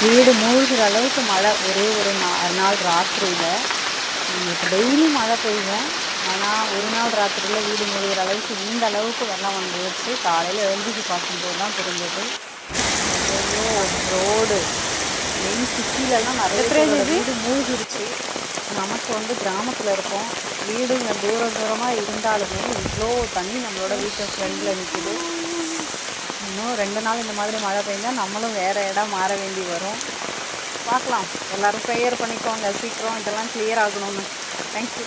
வீடு மூழ்கிற அளவுக்கு மழை ஒரே ஒரு நாள் ராத்திரியில். இப்போ டெய்லி மழை பெய்யும், ஆனால் ஒரு நாள் ராத்திரியில் வீடு மூழ்கிற அளவுக்கு இந்த அளவுக்கு வெள்ளம் வந்துருச்சு. காலையில் எழுந்துச்சு பார்க்கும்போது தான் புரிஞ்சது. ஐயோ, ரோடு மெயின் சிட்டிலலாம் நிறைய பேர் வீடு மூழ்கிருச்சு. நமக்கு கிராமத்தில் இருக்கோம், வீடுங்க தூரமாக இருந்தாலுமே இவ்வளோ தண்ணி நம்மளோட வீட்டு ஃப்ரெண்டில் நிற்கிது. இன்னும் 2 நாள் இந்த மாதிரி மழை பெய்ஞ்சால் நம்மளும் வேறு இடம் மாற வேண்டி வரும். பார்க்கலாம். எல்லோரும் ப்ரேயர் பண்ணிக்கோங்க, சீக்கிரம் இதெல்லாம் கிளியர் ஆகணும்னு. தேங்க்யூ.